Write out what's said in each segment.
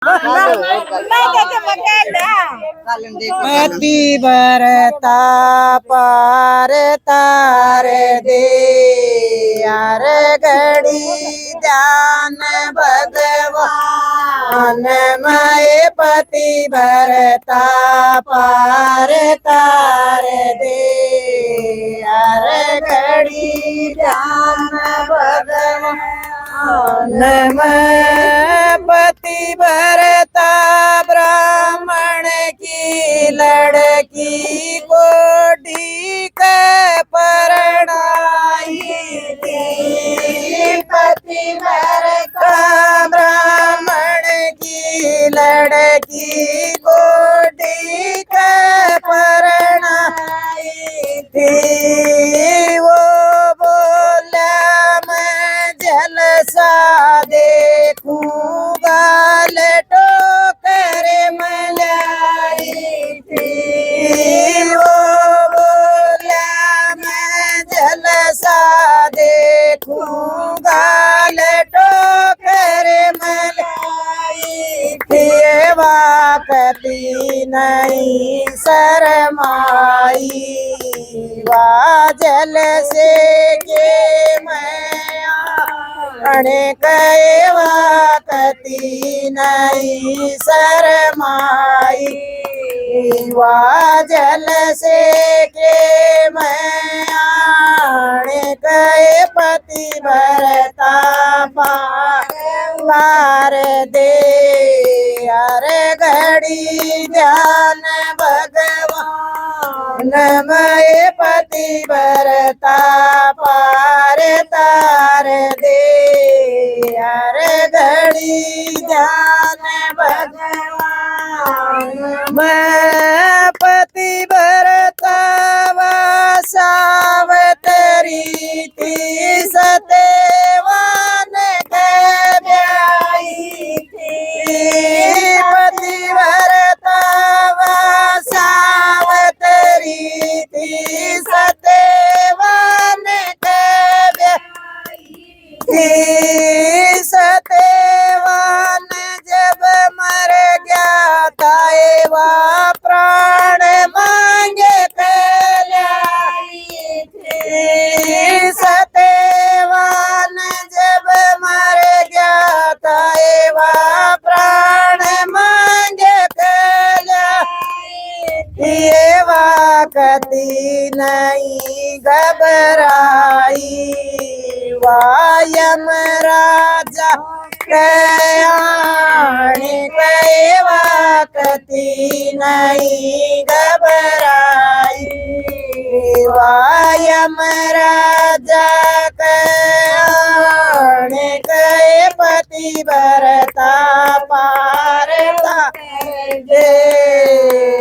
पति भरता पार तार दे यार घड़ी ध्यान भगवान मय पति भरता पार तार दे यार घड़ी ध्यान भगवान मय पति भरता ब्राह्मण की लड़की कोटी के परणाई थी। पति भरता ब्राह्मण की लड़की कोटी के परणाई थी। वो बोला मैं जलसा देखूंगा लटो कर मलाई थी। वो बोला मैं जलसा देखूंगा लटो कर मलाई थी। वाकती नहीं शरमाई वाजल से के मैं अणे कहे वाकती नहीं शरमाई वाजल से के मैं आणे कहे पति भरता पार दे यार घड़ी ध्यान भगवान मय पति भरता पार तार दे यार घड़ी ध्यान भगवान मैं पति भरता सावतरी थी सतेवान ब्याई थी। पति भरता सावतरी थी सतेवान ब्याई थी। सतेवान जब मर गया था एवा प्राण मांगे कल्याई थी। सतेवान जब मर गया था एवा प्राण मांगे कल्याई थी। वाकती नहीं घबराई वायम राजा कयाणी कहे वाकती नहीं घबराई वायम राजा कयाणी कहे पति भरता पार दे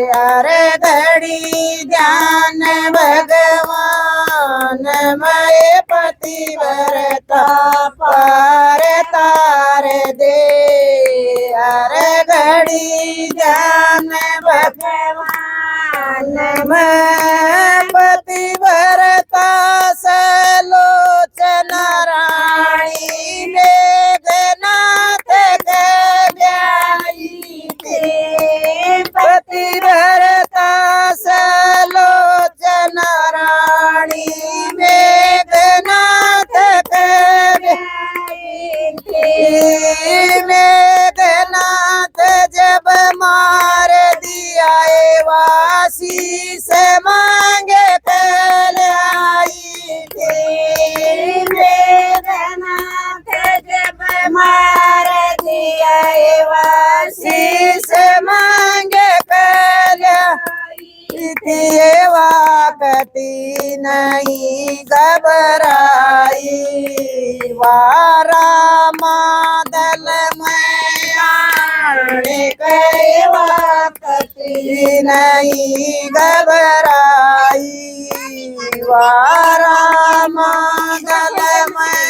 यार घड़ी ध्यान भगवान मय पति भरता पार तार दे यार घड़ी ध्यान भगवान मय पति भरता सलोचन रानी मेघनाथ ब्याई थी। पति भरता सलोचन रानी मेघनाथ मेघनाथ जब मार दिया वासी से मांगे कल्याई थी। मेघनाथ जब मार दिया वासी से मांगे कल्याई थी। वाकती नहीं घबराई वारा मादल में आने कहे वाकती नहीं घबराई वारा मादल में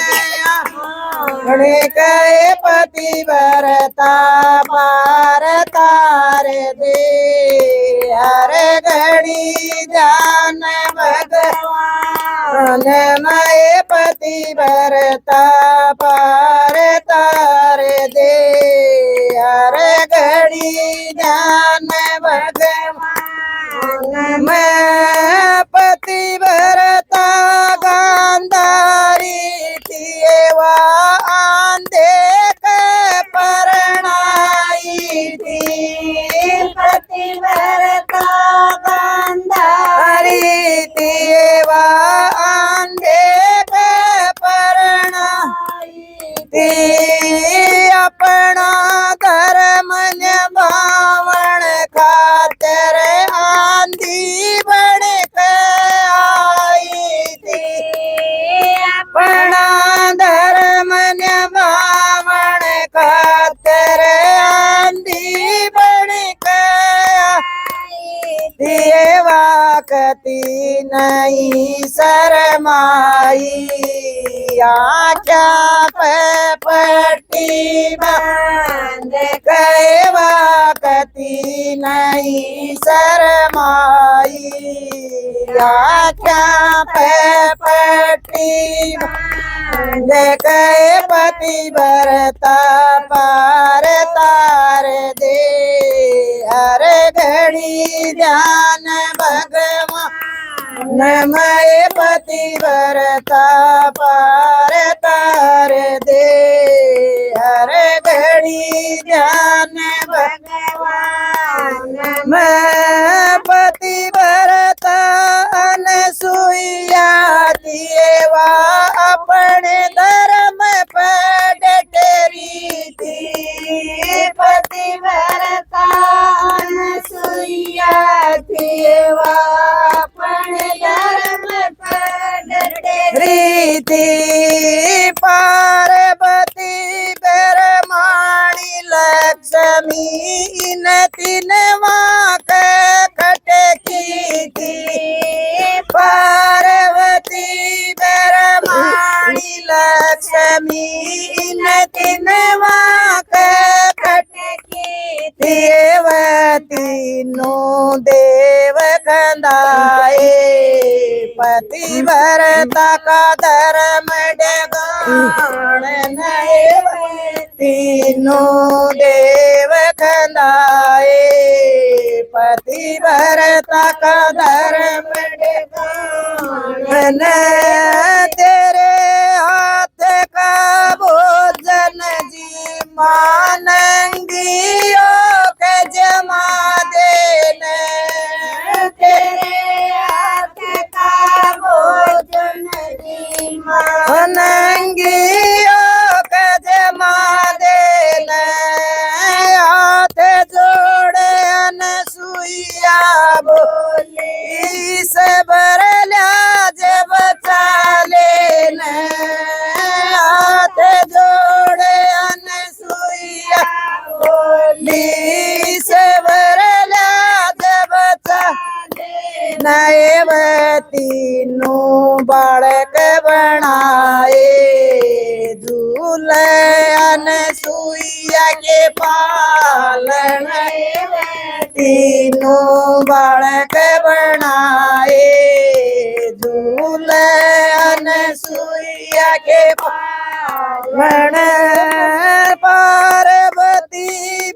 आने कहे पति भरता पार तार दे हर घड़ी ध्यान भगवान मय पति भरता पार तार दे हर घड़ी ध्यान भगवान मैं पतिव्रता गांधारी थी एवा आंधे परणाई थी पतिव्रता गांधारी थी एवा आंधे परणाई थी अपना धर्म निभावण खातिर आंधी बन के आई थी अपना धर्म निभावण खातिर आंधी बन के आई थी वाकती नहीं शरमाई आख्या पे पट्टी बांध के वाकती नहीं शरमाई आख्या पे पट्टी बांध के पति भरता पार तार दे हर घड़ी ध्यान भगवान मैं पतिव्रता पार तार दे हर घड़ी ध्यान भगवान मैं पतिव्रता अनसुईया देवा अपने धर्म पर डटरी थी पतिव्रता अनसुईया देवा अपने धर्म पर डटरी थी पार्वती ब्रह्माणी लक्ष्मी इन तीन वाक खटकी थी पार्वती ब्रह्माणी लक्ष्मी इन तीन वाक खटकी थी तीनों देव खंदाए पतिव्रता का धर्म डगाण तीनों देव खंदाए पतिव्रता का धर्म डगाण तेरे हाथ का भोजन जी मानंगी के जमा देने तेरे हाथ का भोजन जी मानंगी के जमा देने हाथ जोड़े अनसुईया बोली सबर जब चालेने हाथ जोड़े अनसुईया बोली सबर जब चाले नैवती नो बालक बनाए दूल्हे अनसुईया के पालन तीनों बालक बनाए दूल्हे अनसुईया के पालन पार्वती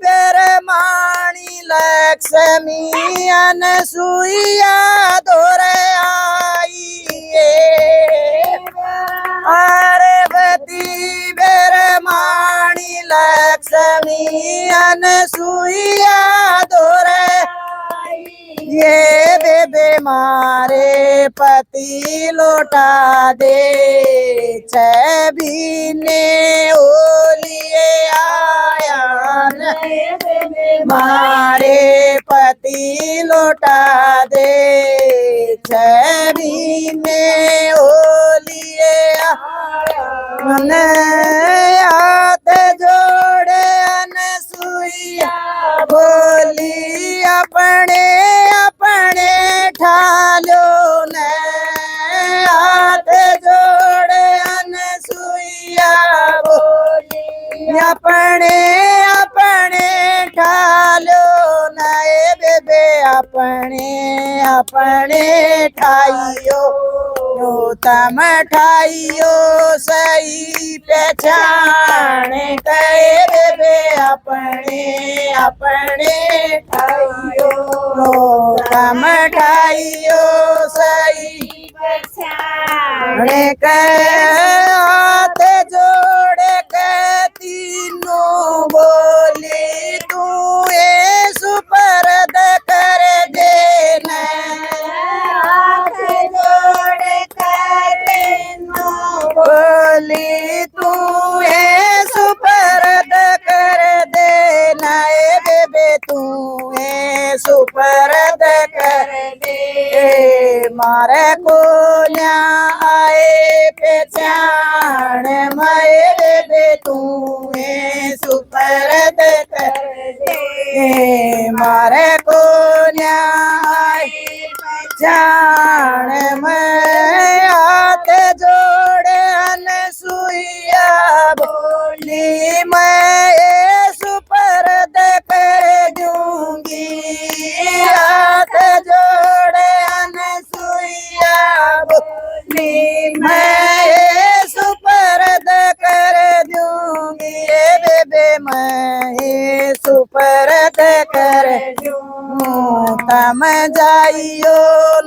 ब्रह्माणी लक्ष्मी अनसुईया दोरे आई पार्वती ब्रह्माणी लक्ष्मी अनसुईया दोरे ये बेबे मारे पति लौटा दे छवि ने ओलिए आया मारे पति लौटा दे छवि ने ओलिए मन हाथ जोड़े अनसुईया बोली अपने अपने ठालो ने हाथ जोड़े अनसुईया बोली अपने अपने ठालो नए बेबे अपने अपने ठाइयो जो तम ठाइयो सही पहचान कहे बेबे अपने अपने ठाइयो जो तम ठाइयो सही पहचान कहे हाथ जोड़ के तीनों बोली तू ये सुपरद कर देना हाथ जोड़ के तीनों बोली तू ये सुपरद कर देना ए बेबे तू ये सुपरद कर दे मारे को न्या आए पहचान माए बेबे तू ये सुपरद कर दे मारे को न्या आए पहचान मैं हाथ जोड़े अनसुईया बोली मैं ये सुपरद कर दूंगी हाथ जोड़े अनसुईया बोली मैं ये सुपरद कर दूंगी ये बेबे मैं ये सुपरद कर दूं तम जाइयो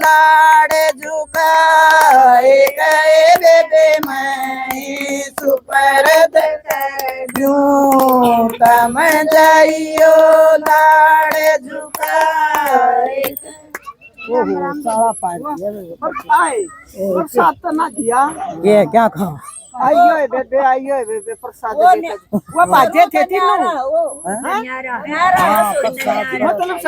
लाड़ झुकाए गए बेबे मैं ये सुपरद कर दूं तम जाइयो लाड़ झुकाए सारा प्रसाद तो ना दिया ये क्या खाओ आइयो बेबे प्रसाद वो बाजे थे तीनों मतलब